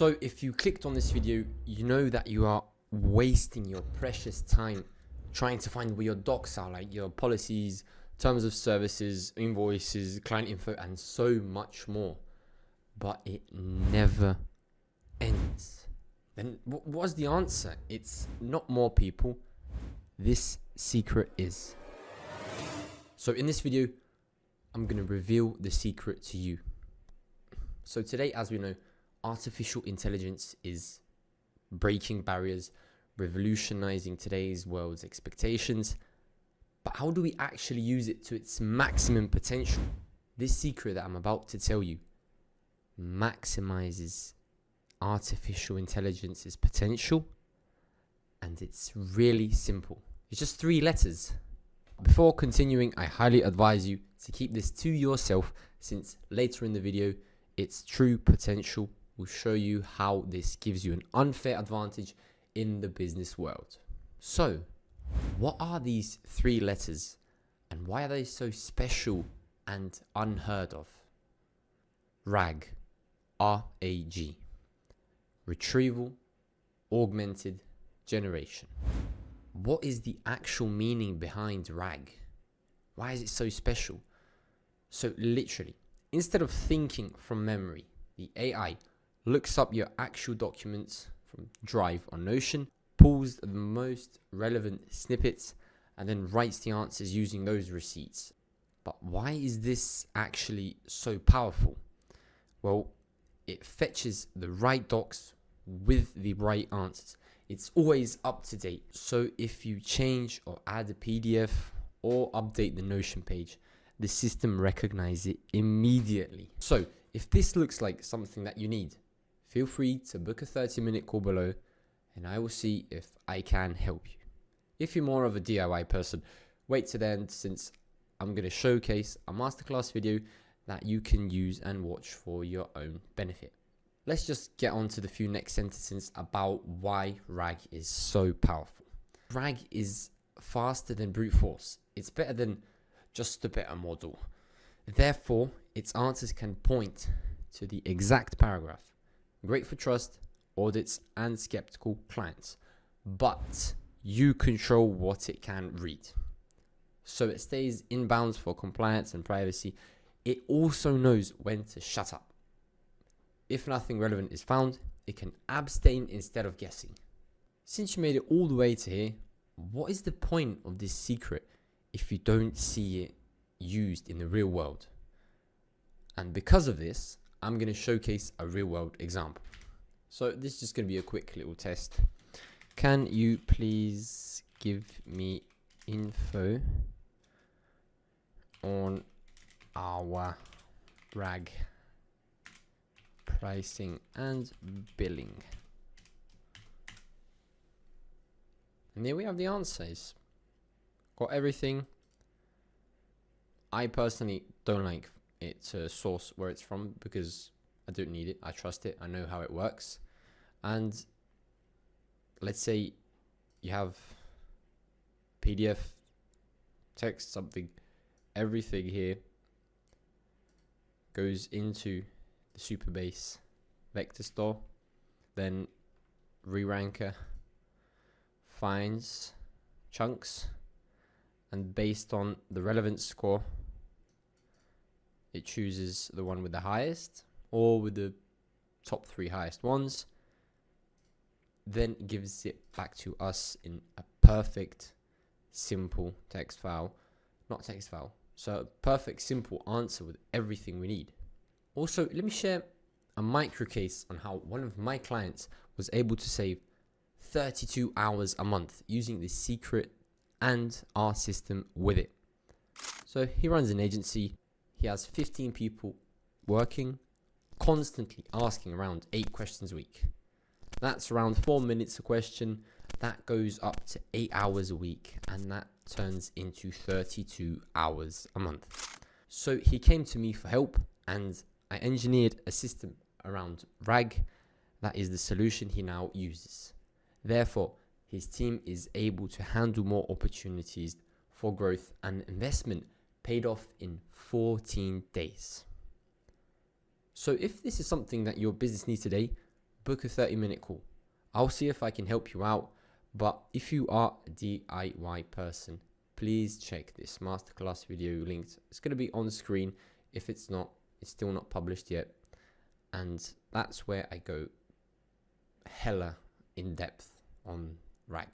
So if you clicked on this video, you know that you are wasting your precious time trying to find where your docs are, like your policies, terms of services, invoices, client info, and so much more. But it never ends. Then what's the answer? It's not more people. This secret is. So in this video, I'm going to reveal the secret to you. So today, as we know, artificial intelligence is breaking barriers, revolutionizing today's world's expectations. But how do we actually use it to its maximum potential? This secret that I'm about to tell you maximizes artificial intelligence's potential, and it's really simple. It's just 3 letters. Before continuing, I highly advise you to keep this to yourself, since later in the video, its true potential will show you how this gives you an unfair advantage in the business world. So, what are these 3 letters and why are they so special and unheard of? RAG, R-A-G, retrieval, augmented generation. What is the actual meaning behind RAG? Why is it so special? So literally, instead of thinking from memory, the AI looks up your actual documents from Drive or Notion, pulls the most relevant snippets, and then writes the answers using those receipts. But why is this actually so powerful? Well, it fetches the right docs with the right answers. It's always up to date. So if you change or add a PDF or update the Notion page, the system recognizes it immediately. So if this looks like something that you need, feel free to book a 30-minute call below and I will see if I can help you. If you're more of a DIY person, wait to the end, since I'm going to showcase a masterclass video that you can use and watch for your own benefit. Let's just get on to the few next sentences about why RAG is so powerful. RAG is faster than brute force. It's better than just a better model. Therefore, its answers can point to the exact paragraph. Great for trust, audits, and skeptical clients. But you control what it can read. So it stays in bounds for compliance and privacy. It also knows when to shut up. If nothing relevant is found, it can abstain instead of guessing. Since you made it all the way to here, what is the point of this secret if you don't see it used in the real world? And because of this, I'm going to showcase a real world example. So this is just going to be a quick little test. Can you please give me info on our RAG pricing and billing? And there we have the answers. Got everything. I personally don't like it to source where it's from because I don't need it. I trust it. I know how it works. And let's say you have PDF, text, something, everything here goes into the Superbase vector store. Then Reranker finds chunks, and based on the relevance score, it chooses the one with the highest or with the top 3 highest ones, then gives it back to us in a perfect, simple text file. Not text file. So a perfect, simple answer with everything we need. Also, let me share a micro case on how one of my clients was able to save 32 hours a month using this secret and our system with it. So he runs an agency. He has 15 people working, constantly asking around 8 questions a week. That's around 4 minutes a question. That goes up to 8 hours a week, and that turns into 32 hours a month. So he came to me for help, and I engineered a system around RAG. That is the solution he now uses. Therefore, his team is able to handle more opportunities for growth, and investment paid off in 14 days. So if this is something that your business needs today, book a 30-minute call. I'll see if I can help you out. But if you are a DIY person, please check this masterclass video links. It's going to be on screen. If it's not, it's still not published yet. And that's where I go hella in depth on RAG.